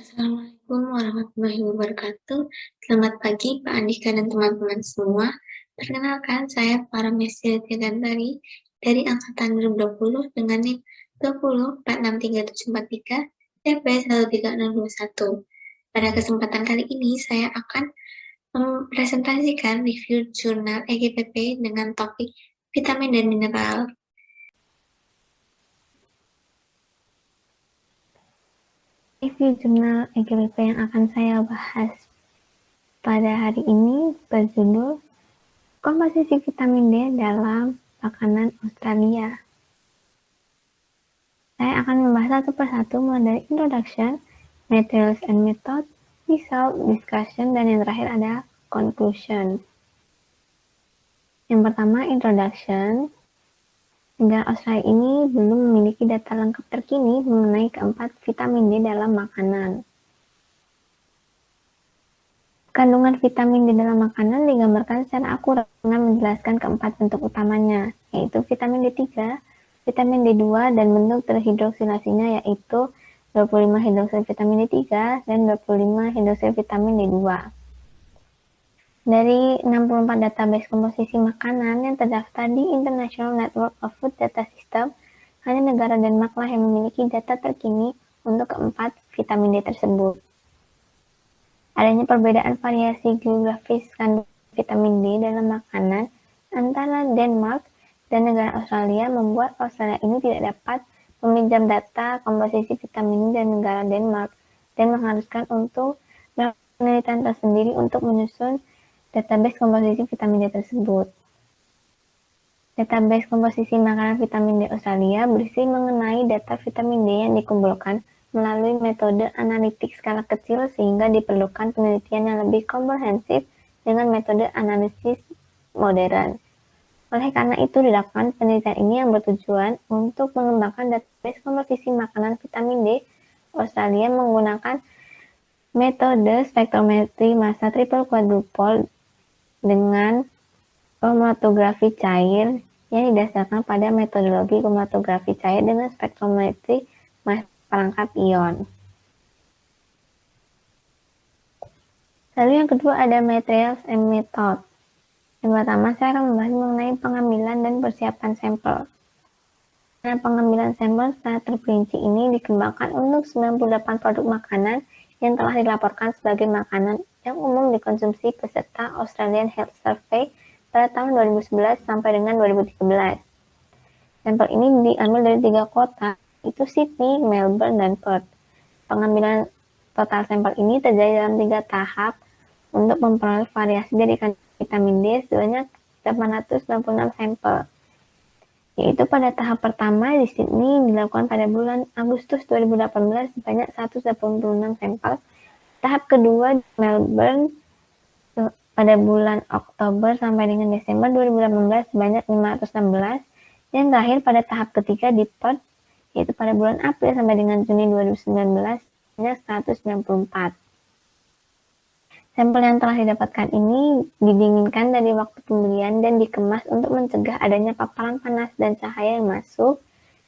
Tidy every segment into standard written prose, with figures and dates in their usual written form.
Assalamualaikum warahmatullahi wabarakatuh. Selamat pagi Pak Andika dan teman-teman semua. Perkenalkan, saya Paramesya Tirandari dari Angkatan 2020 dengan NIM 20463743 TP 13621. Pada kesempatan kali ini, saya akan mempresentasikan review jurnal EGPP dengan topik vitamin dan mineral. Review jurnal EGPP yang akan saya bahas pada hari ini berjudul Komposisi vitamin D dalam makanan Australia. Saya akan membahas satu persatu mulai dari introduction, materials and method, result, discussion, dan yang terakhir ada conclusion. Yang pertama, introduction. Negara Australia ini belum memiliki data lengkap terkini mengenai keempat vitamin D dalam makanan. Kandungan vitamin D dalam makanan digambarkan secara akurat dengan menjelaskan keempat bentuk utamanya, yaitu vitamin D3, vitamin D2, dan bentuk terhidroksilasinya yaitu 25 hidroksil vitamin D3 dan 25 hidroksil vitamin D2. Dari 64 database komposisi makanan yang terdaftar di International Network of Food Data System, hanya negara Denmark lah yang memiliki data terkini untuk keempat vitamin D tersebut. Adanya perbedaan variasi geografis kandungan vitamin D dalam makanan antara Denmark dan negara Australia membuat Australia ini tidak dapat meminjam data komposisi vitamin D dari negara Denmark dan mengharuskan untuk melakukan penelitian tersendiri untuk menyusun database komposisi vitamin D tersebut. Database komposisi makanan vitamin D Australia berisi mengenai data vitamin D yang dikumpulkan melalui metode analitik skala kecil sehingga diperlukan penelitian yang lebih komprehensif dengan metode analisis modern. Oleh karena itu dilakukan penelitian ini yang bertujuan untuk mengembangkan database komposisi makanan vitamin D Australia menggunakan metode spektrometri massa triple quadruple dengan kromatografi cair yang didasarkan pada metodologi kromatografi cair dengan spektrometri massa perangkap ion. Lalu yang kedua ada materials and method. Yang pertama saya akan membahas mengenai pengambilan dan persiapan sampel. Nah, pengambilan sampel secara terperinci ini dikembangkan untuk 98 produk makanan yang telah dilaporkan sebagai makanan yang umum dikonsumsi peserta Australian Health Survey pada tahun 2011 sampai dengan 2013. Sampel ini diambil dari 3 kota, yaitu Sydney, Melbourne, dan Perth. Pengambilan total sampel ini terjadi dalam 3 tahap untuk memperoleh variasi dari kandungan vitamin D sebanyak 896 sampel. Yaitu pada tahap pertama di Sydney dilakukan pada bulan Agustus 2018 sebanyak 186 sampel. Tahap kedua di Melbourne pada bulan Oktober sampai dengan Desember 2018 sebanyak 516. Dan terakhir pada tahap ketiga di Perth yaitu pada bulan April sampai dengan Juni 2019 sebanyak 194. Sampel yang telah didapatkan ini didinginkan dari waktu pembelian dan dikemas untuk mencegah adanya paparan panas dan cahaya yang masuk,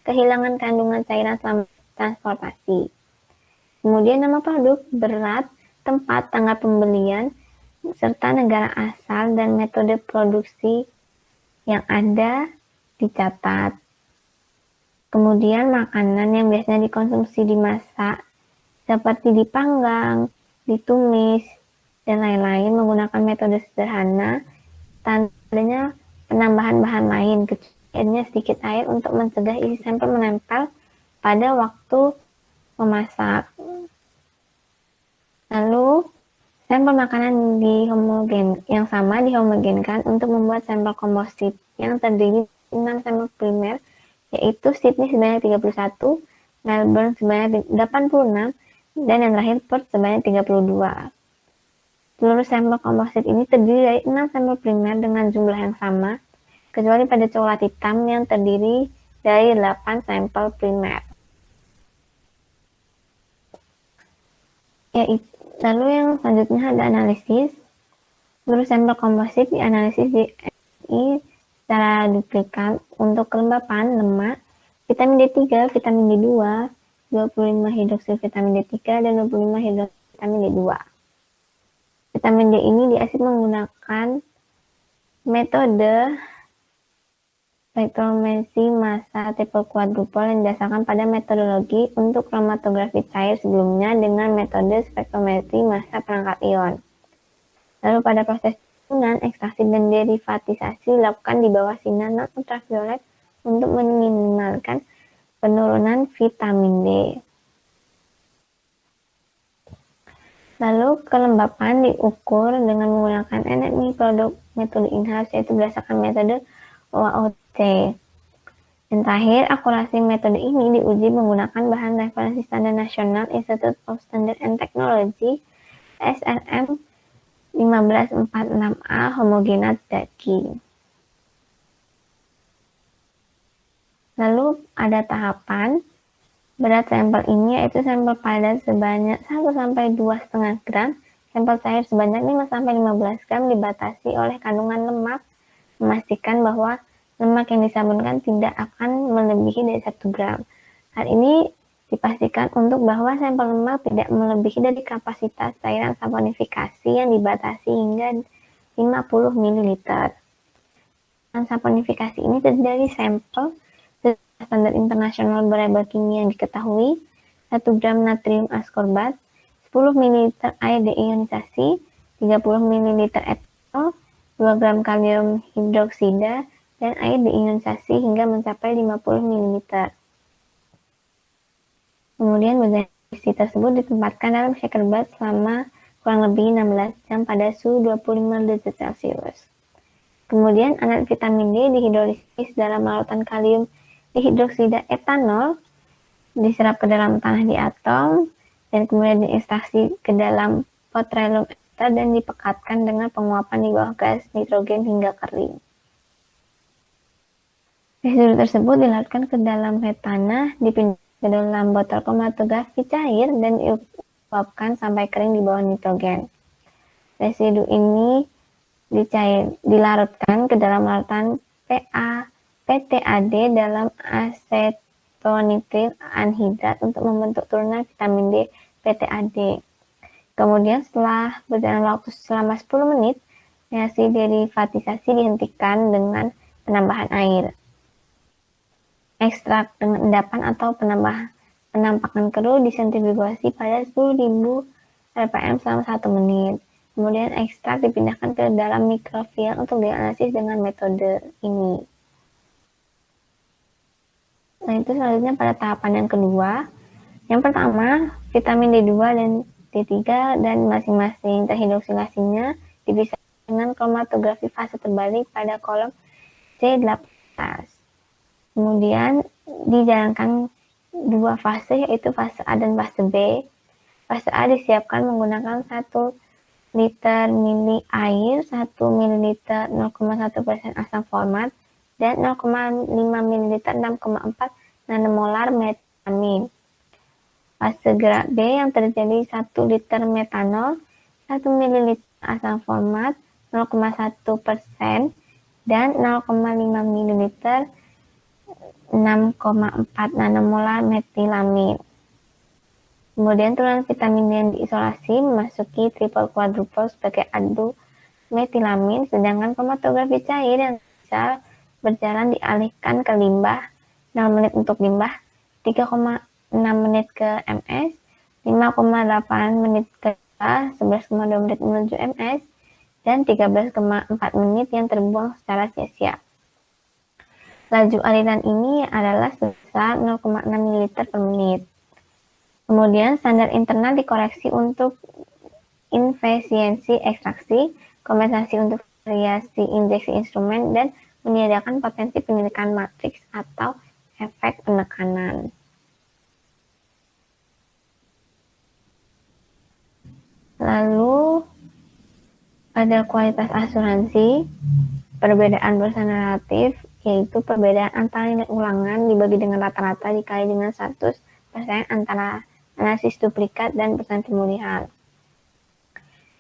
kehilangan kandungan cairan selama transportasi. Kemudian nama produk, berat, tempat, tanggal pembelian, serta negara asal dan metode produksi yang ada dicatat. Kemudian makanan yang biasanya dikonsumsi dimasak seperti dipanggang, ditumis, dan lain-lain menggunakan metode sederhana tanpa adanya penambahan bahan lain kecuali sedikit air untuk mencegah isi sampel menempel pada waktu memasak. Lalu sampel makanan yang sama dihomogenkan untuk membuat sampel komposit yang terdiri 6 sampel primer yaitu Sydney sebanyak 31, Melbourne sebanyak 86, dan yang terakhir Perth sebanyak 32. Seluruh sampel komposit ini terdiri dari 6 sampel primer dengan jumlah yang sama, kecuali pada coklat hitam yang terdiri dari 8 sampel primer. Lalu yang selanjutnya ada analisis. Seluruh sampel komposit dianalisis di MRI secara duplikat untuk kelembapan lemak, vitamin D3, vitamin D2, 25 hidroksil vitamin D3, dan 25 hidroksil vitamin D2. Vitamin D ini diasip menggunakan metode spektrometri massa triple quadruple yang didasarkan pada metodologi untuk kromatografi cair sebelumnya dengan metode spektrometri massa perangkat ion. Lalu pada proses penyusunan, ekstraksi dan derivatisasi dilakukan di bawah sinar non-ultraviolet untuk meminimalkan penurunan vitamin D. Lalu kelembapan diukur dengan menggunakan NMI produk metode in-house, yaitu berdasarkan metode OAOT. Dan terakhir, akurasi metode ini diuji menggunakan bahan referensi standar nasional Institute of Standard and Technology SRM 1546A homogenat daging. Lalu ada tahapan. Berat sampel ini yaitu sampel padat sebanyak 1-2,5 gram, sampel cair sebanyak 5-15 gram dibatasi oleh kandungan lemak, memastikan bahwa lemak yang disabunkan tidak akan melebihi dari 1 gram. Hal ini dipastikan untuk bahwa sampel lemak tidak melebihi dari kapasitas cairan saponifikasi yang dibatasi hingga 50 ml. Dan saponifikasi ini terdiri dari sampel standar internasional variabel kimia yang diketahui, 1 gram natrium askorbat, 10 ml air deionisasi, 30 ml etanol, 2 gram kalium hidroksida, dan air deionisasi hingga mencapai 50 ml. Kemudian bagian isi tersebut ditempatkan dalam shaker bath selama kurang lebih 16 jam pada suhu 25 derajat Celcius. Kemudian alat vitamin D dihidrolisis dalam larutan kalium dihidroksida etanol, diserap ke dalam tanah di atom, dan kemudian diekstraksi ke dalam potrelum ester dan dipekatkan dengan penguapan di bawah gas nitrogen hingga kering. Residu tersebut dilarutkan ke dalam tanah, dipindahkan ke dalam botol kromatografi cair, dan diuapkan sampai kering di bawah nitrogen. Residu ini dilarutkan ke dalam larutan PTAD dalam asetonitril anhidrat untuk membentuk turunan vitamin D PTAD. Kemudian setelah berjalan waktu selama 10 menit, reaksi derivatisasi dihentikan dengan penambahan air. Ekstrak dengan endapan atau penampakan keruh disentrifugasi pada 10.000 rpm selama 1 menit. Kemudian ekstrak dipindahkan ke dalam mikrofilm untuk dianalisis dengan metode ini. Nah, itu selanjutnya pada tahapan yang kedua. Yang pertama, vitamin D2 dan D3 dan masing-masing terhidroksilasinya dipisahkan dengan kromatografi fase terbalik pada kolom C18. Kemudian dijalankan 2 fase, yaitu fase A dan fase B. Fase A disiapkan menggunakan 1 liter mili air, 1 ml 0,1% asam format, dan 0,5 ml 6,4 nanomolar metilamin. Fase gerak B yang terjadi 1 liter metanol, 1 ml asam format, 0,1%, dan 0,5 ml 6,4 nanomolar metilamin. Kemudian turunan vitamin D yang diisolasi memasuki triple quadruple sebagai adu metilamin, sedangkan kromatografi cair yang bisa berjalan dialihkan ke limbah, 0 menit untuk limbah, 3,6 menit ke MS, 5,8 menit ke 11,2 menit menuju MS, dan 13,4 menit yang terbuang secara sia-sia. Laju aliran ini adalah sebesar 0,6 ml per menit. Kemudian standar internal dikoreksi untuk infisiensi ekstraksi, kompensasi untuk variasi injeksi instrumen, dan meniadakan potensi penyelidikan matriks atau efek penekanan. Lalu ada kualitas asuransi, perbedaan berusaha relatif, yaitu perbedaan antara nilai ulangan dibagi dengan rata-rata dikali dengan 100% antara analisis duplikat dan persen pemulihan.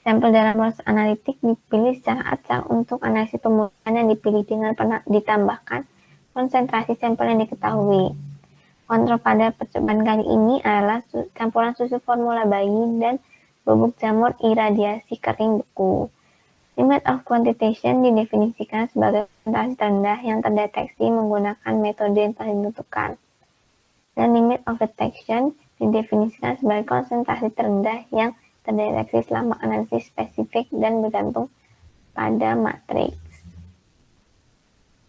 Sampel dalam proses analitik dipilih secara acak untuk analisis pemulihan yang dipilih dengan ditambahkan konsentrasi sampel yang diketahui. Kontrol pada percobaan kali ini adalah campuran susu formula bayi dan bubuk jamur iradiasi kering beku. Limit of quantitation didefinisikan sebagai konsentrasi terendah yang terdeteksi menggunakan metode yang telah ditentukan. Dan limit of detection didefinisikan sebagai konsentrasi terendah yang terdeteksi selama analisis spesifik dan bergantung pada matriks.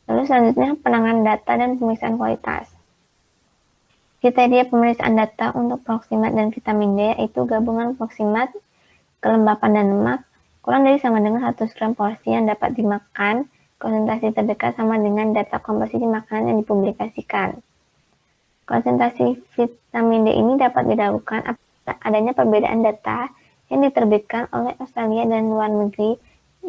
Lalu selanjutnya penanganan data dan pemeriksaan kualitas. Kriteria pemeriksaan data untuk proximat dan vitamin D yaitu gabungan proximat, kelembapan dan lemak kurang dari sama dengan 100 gram porsi yang dapat dimakan, konsentrasi terdekat sama dengan data komposisi makanan yang dipublikasikan. Konsentrasi vitamin D ini dapat dilakukan apabila adanya perbedaan data yang diterbitkan oleh Australia dan luar negeri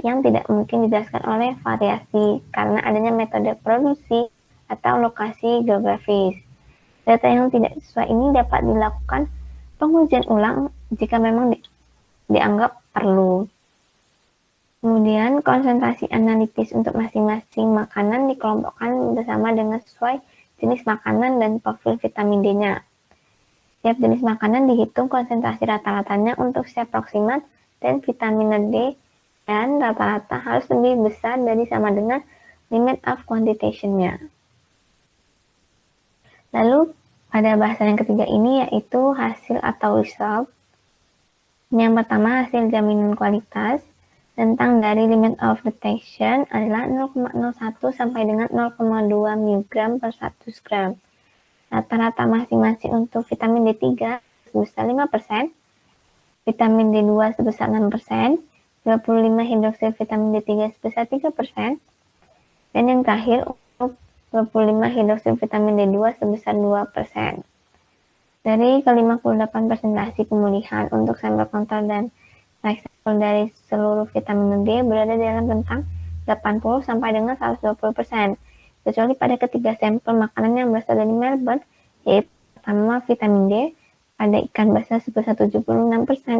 yang tidak mungkin dijelaskan oleh variasi karena adanya metode produksi atau lokasi geografis. Data yang tidak sesuai ini dapat dilakukan pengujian ulang jika memang dianggap perlu. Kemudian, konsentrasi analitis untuk masing-masing makanan dikelompokkan bersama dengan sesuai jenis makanan dan profil vitamin D-nya. Setiap jenis makanan dihitung konsentrasi rata-ratanya untuk setiap proximat dan vitamin D dan rata-rata harus lebih besar dari sama dengan limit of quantitation-nya. Lalu pada bahasan yang ketiga ini yaitu hasil atau result. Yang pertama hasil jaminan kualitas tentang dari limit of detection adalah 0,01 sampai dengan 0,2 mg per 100 gram. Rata-rata masing-masing untuk vitamin D3 sebesar 5%, vitamin D2 sebesar 6%, 25 hidroksil vitamin D3 sebesar 3%, dan yang terakhir untuk 25 hidroksil vitamin D2 sebesar 2%. Dari ke-58 presentasi pemulihan untuk sampel kontrol dan like sampel dari seluruh vitamin D berada dalam rentang 80 sampai dengan 120%, kecuali pada ketiga sampel makanan yang berasal dari Melbourne, yaitu pertama vitamin D pada ikan basah sebesar 76%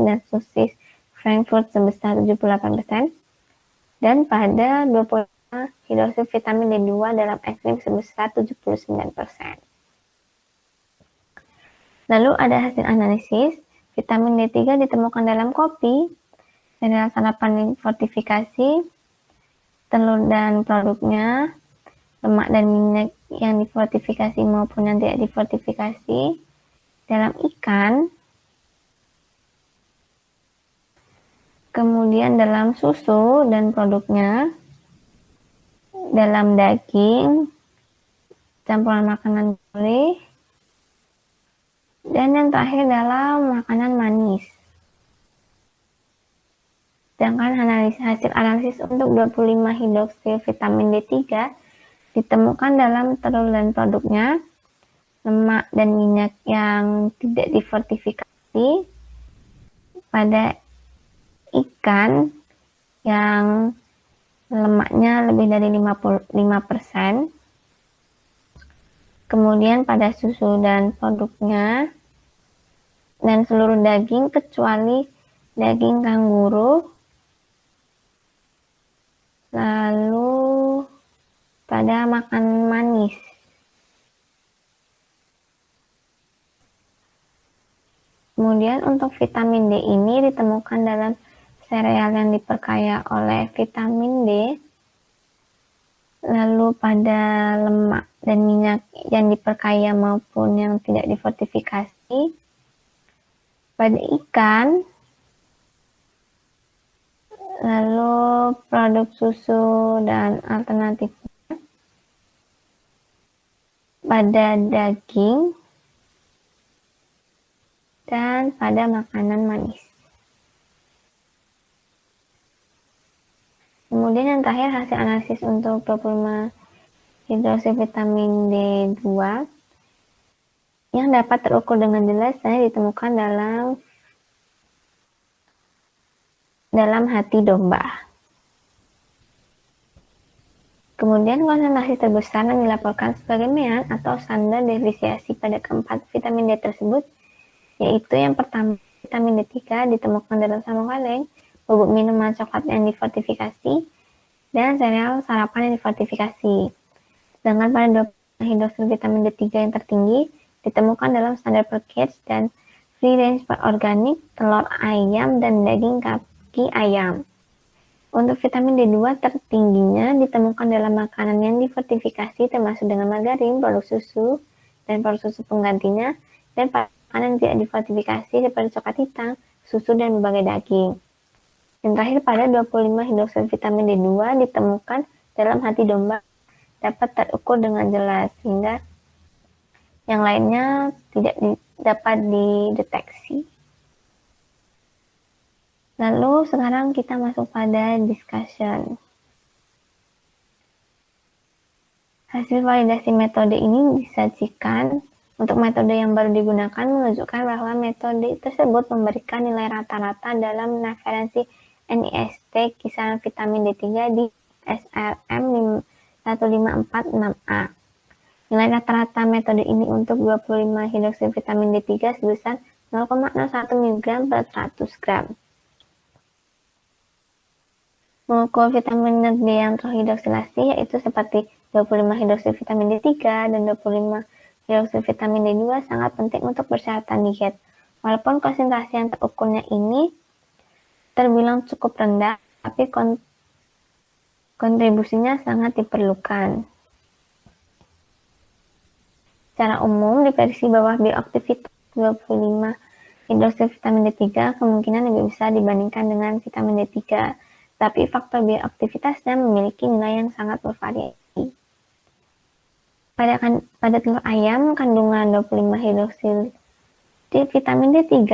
dan sosis Frankfurt sebesar 78%, dan pada 25 hidroksil vitamin D2 dalam es krim sebesar 79%. Lalu ada hasil analisis, vitamin D3 ditemukan dalam kopi, sereal sarapan fortifikasi, telur dan produknya, lemak dan minyak yang difortifikasi maupun yang tidak difortifikasi, dalam ikan, kemudian dalam susu dan produknya, dalam daging, campuran makanan gulai, dan yang terakhir dalam makanan manis. Sedangkan hasil analisis untuk 25 hidroksil vitamin D3 ditemukan dalam telur dan produknya, lemak dan minyak yang tidak difortifikasi, pada ikan yang lemaknya lebih dari 55%, kemudian pada susu dan produknya, dan seluruh daging kecuali daging kanguru, lalu pada makanan manis. Kemudian untuk vitamin D ini ditemukan dalam sereal yang diperkaya oleh vitamin D, lalu pada lemak dan minyak yang diperkaya maupun yang tidak difortifikasi, pada ikan, lalu produk susu dan alternatifnya, pada daging, dan pada makanan manis. Kemudian yang terakhir hasil analisis untuk 25 hidroksil vitamin D2 yang dapat terukur dengan jelas dan ditemukan dalam hati domba. Kemudian konsentrasi terbesar yang dilaporkan sebagai mean atau standar deviasi pada keempat vitamin D tersebut, yaitu yang pertama vitamin D3 ditemukan dalam sambal kaleng, bubuk minuman coklat yang difortifikasi, dan sereal sarapan yang difortifikasi. Sedangkan pada 20 hidroksil vitamin D3 yang tertinggi ditemukan dalam standar per cage dan free range per organik, telur ayam, dan daging kaki ayam. Untuk vitamin D2 tertingginya ditemukan dalam makanan yang difortifikasi termasuk dengan margarin, produk susu, dan produk susu penggantinya, dan makanan yang tidak difortifikasi seperti coklat hitam, susu, dan berbagai daging. Dan terakhir, pada 25 hidroksid vitamin D2 ditemukan dalam hati domba dapat terukur dengan jelas, sehingga yang lainnya tidak dapat dideteksi. Lalu sekarang kita masuk pada discussion. Hasil validasi metode ini disajikan. Untuk metode yang baru digunakan menunjukkan bahwa metode tersebut memberikan nilai rata-rata dalam referensi NIST kisaran vitamin D3 di SRM 1546A. Nilai rata-rata metode ini untuk 25 hidroksid vitamin D3 sebesar 0,01 mg per 100 gram. Molekul vitamin D yang terhidroksilasi yaitu seperti 25 hidroksid vitamin D3 dan 25 hidroksid vitamin D2 sangat penting untuk persyaratan diet. Walaupun konsentrasi yang terukurnya ini terbilang cukup rendah, tapi kontribusinya sangat diperlukan. Secara umum, diprediksi bahwa bioaktivitas 25 hidroksid vitamin D3 kemungkinan lebih besar dibandingkan dengan vitamin D3. Tapi faktor bioaktivitasnya memiliki nilai yang sangat bervariasi. Pada telur ayam, kandungan 25 hidroksid vitamin D3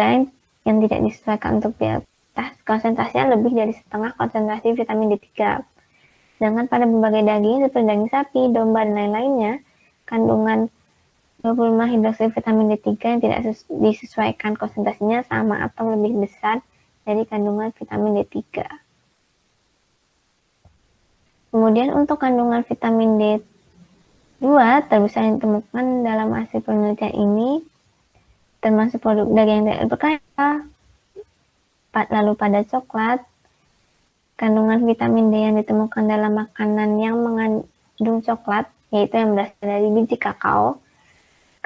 yang tidak disesuaikan untuk bioaktivitas, konsentrasinya lebih dari setengah konsentrasi vitamin D3. Sedangkan pada berbagai daging seperti daging sapi, domba, dan lain-lainnya, kandungan 25 hidroksid vitamin D3 yang tidak disesuaikan konsentrasinya sama atau lebih besar dari kandungan vitamin D3. Kemudian untuk kandungan vitamin D2 terbesar yang ditemukan dalam hasil penelitian ini termasuk produk daging yang berkaya, lalu pada coklat, kandungan vitamin D yang ditemukan dalam makanan yang mengandung coklat, yaitu yang berasal dari biji kakao,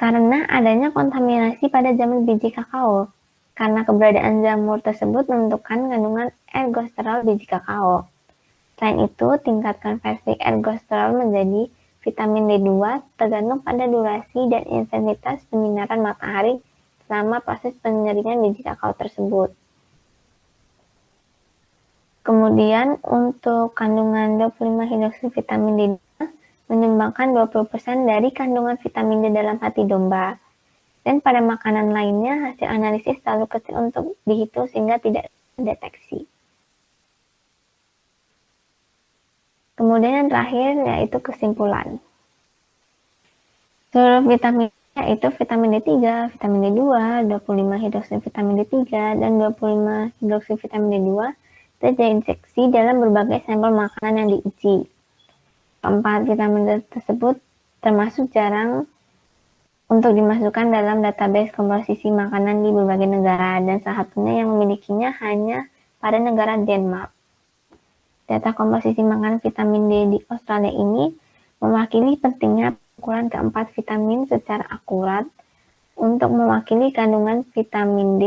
karena adanya kontaminasi pada jamur biji kakao. Karena keberadaan jamur tersebut menentukan kandungan ergosterol biji kakao. Selain itu, tingkat konversi ergosterol menjadi vitamin D2 tergantung pada durasi dan intensitas penyinaran matahari selama proses pengeringan biji kakao tersebut. Kemudian, untuk kandungan 25 hidroksid vitamin D2 menyumbangkan 20% dari kandungan vitamin D dalam hati domba. Dan pada makanan lainnya, hasil analisis terlalu kecil untuk dihitung sehingga tidak terdeteksi. Kemudian yang terakhir yaitu kesimpulan. Seluruh vitamin yaitu vitamin D3, vitamin D2, 25 hidroksid vitamin D3, dan 25 hidroksid vitamin D2 terinjeksi dalam berbagai sampel makanan yang diuji. Keempat vitamin tersebut termasuk jarang untuk dimasukkan dalam database komposisi makanan di berbagai negara, dan salah satunya yang memilikinya hanya pada negara Denmark. Data komposisi makanan vitamin D di Australia ini mewakili pentingnya ukuran keempat vitamin secara akurat untuk mewakili kandungan vitamin D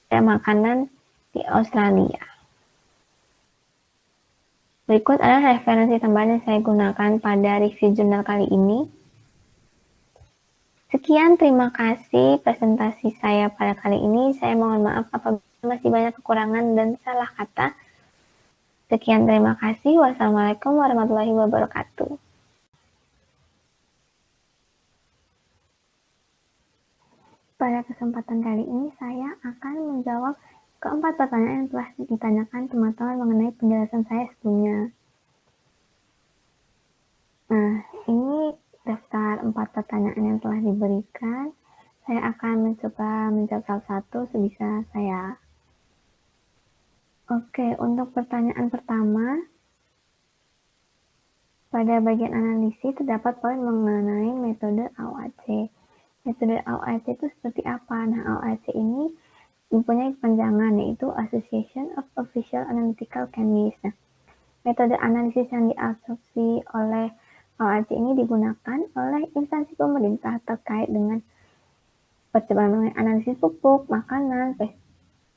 pada makanan di Australia. Berikut adalah referensi tambahan yang saya gunakan pada review jurnal kali ini. Sekian, terima kasih presentasi saya pada kali ini. Saya mohon maaf apabila masih banyak kekurangan dan salah kata. Sekian, terima kasih. Wassalamualaikum warahmatullahi wabarakatuh. Pada kesempatan kali ini, saya akan menjawab keempat pertanyaan yang telah ditanyakan teman-teman mengenai penjelasan saya sebelumnya. Nah, ini daftar 4 pertanyaan yang telah diberikan. Saya akan mencoba menjawab satu-satu sebisa saya. Oke, untuk pertanyaan pertama, pada bagian analisis terdapat poin mengenai metode AOAC. Metode AOAC itu seperti apa? Nah, AOAC ini mempunyai kepanjangan yaitu Association of Official Analytical Chemists. Nah, metode analisis yang diadopsi oleh AOAC ini digunakan oleh instansi pemerintah terkait dengan percobaan mengenai analisis pupuk, makanan,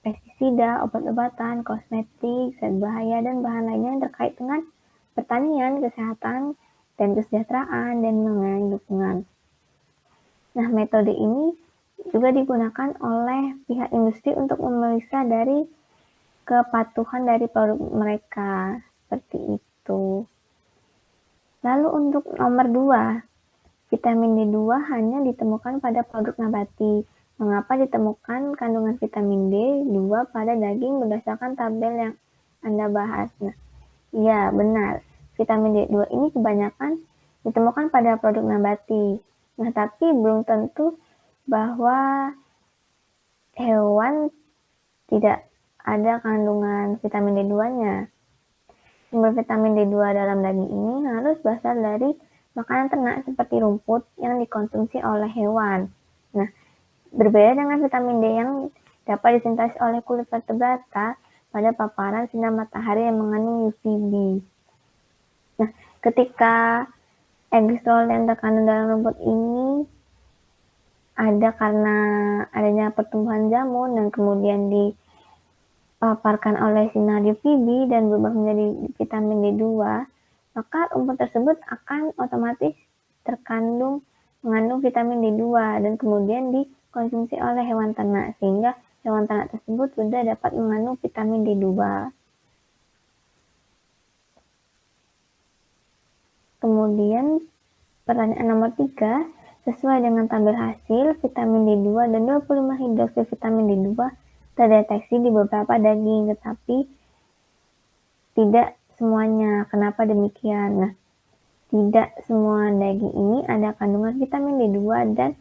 pestisida, obat-obatan, kosmetik, zat bahaya, dan bahan lainnya yang terkait dengan pertanian, kesehatan, dan kesejahteraan, dan mengenai lingkungan. Nah, metode ini juga digunakan oleh pihak industri untuk memeriksa dari kepatuhan dari produk mereka, seperti itu. Lalu untuk nomor 2, vitamin D2 hanya ditemukan pada produk nabati. Mengapa ditemukan kandungan vitamin D2 pada daging berdasarkan tabel yang Anda bahas? Nah, ya benar, vitamin D2 ini kebanyakan ditemukan pada produk nabati. Nah, tapi belum tentu bahwa hewan tidak ada kandungan vitamin D2-nya. Sumber vitamin D2 dalam daging ini harus berasal dari makanan ternak seperti rumput yang dikonsumsi oleh hewan. Nah, berbeda dengan vitamin D yang dapat disintesis oleh kulit vertebrata pada paparan sinar matahari yang mengandung UVB. Nah, ketika egstrol yang terkandung dalam rumput ini ada karena adanya pertumbuhan jamur dan kemudian dipaparkan oleh sinar UVB dan berubah menjadi vitamin D2, maka rumput tersebut akan otomatis mengandung vitamin D2 dan kemudian dikonsumsi oleh hewan ternak, sehingga hewan ternak tersebut sudah dapat mengandung vitamin D2. Kemudian pertanyaan nomor 3, sesuai dengan tabel hasil, vitamin D2 dan 25 hidroksivitamin D2 terdeteksi di beberapa daging, tetapi tidak semuanya. Kenapa demikian? Nah, tidak semua daging ini ada kandungan vitamin D2 dan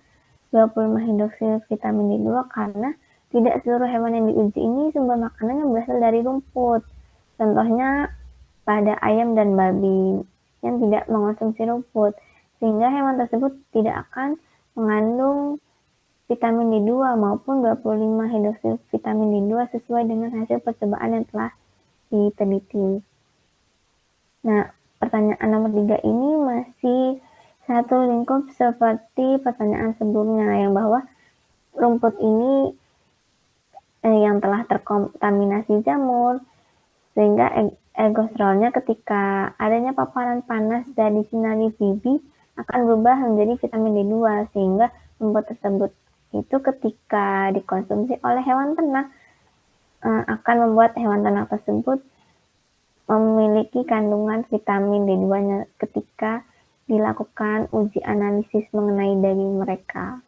25 hidroksivitamin D2 karena tidak seluruh hewan yang diuji ini sumber makanan yang berasal dari rumput. Contohnya pada ayam dan babi yang tidak mengonsumsi rumput, sehingga hewan tersebut tidak akan mengandung vitamin D2 maupun 25 hidroksivitamin D2 sesuai dengan hasil percobaan yang telah diteliti. Nah, pertanyaan nomor 3 ini masih satu lingkup seperti pertanyaan sebelumnya, yang bahwa rumput ini yang telah terkontaminasi jamur, sehingga ergosterolnya ketika adanya paparan panas dari sinar UVB akan berubah menjadi vitamin D2, sehingga rumput tersebut itu ketika dikonsumsi oleh hewan ternak akan membuat hewan ternak tersebut memiliki kandungan vitamin D2-nya ketika dilakukan uji analisis mengenai daging mereka.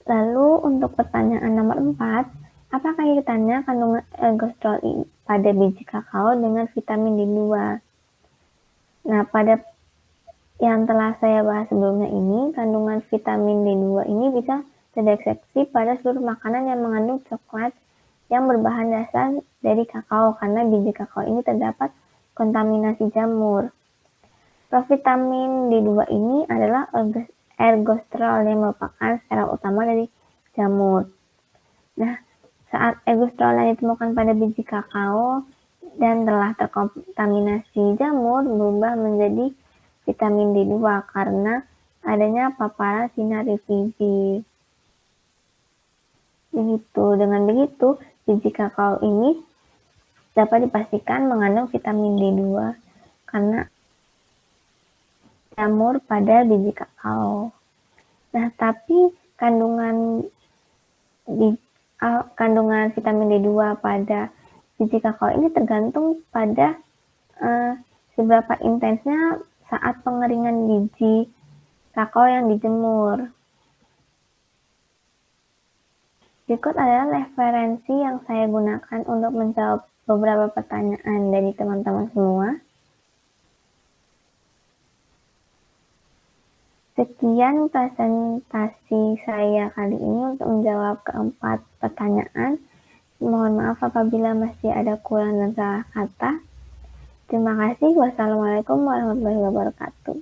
Lalu untuk pertanyaan nomor 4, apa kaitannya kandungan ergosterol pada biji kakao dengan vitamin D2? Nah, pada yang telah saya bahas sebelumnya ini, kandungan vitamin D2 ini bisa terdeteksi pada seluruh makanan yang mengandung coklat yang berbahan dasar dari kakao karena biji kakao ini terdapat kontaminasi jamur. Provitamin D2 ini adalah ergosterol yang merupakan sel utama dari jamur. Nah, saat ergosterol yang ditemukan pada biji kakao dan telah terkontaminasi jamur berubah menjadi vitamin D2 karena adanya paparan sinar UVB. Dengan begitu, biji kakao ini dapat dipastikan mengandung vitamin D2 karena jamur pada biji kakao. Nah, tapi kandungan vitamin D2 pada biji kakao ini tergantung pada seberapa intensnya saat pengeringan biji kakao yang dijemur. Berikut adalah referensi yang saya gunakan untuk menjawab beberapa pertanyaan dari teman-teman semua. Sekian presentasi saya kali ini untuk menjawab keempat pertanyaan. Mohon maaf apabila masih ada kurang dan salah kata. Terima kasih. Wassalamualaikum warahmatullahi wabarakatuh.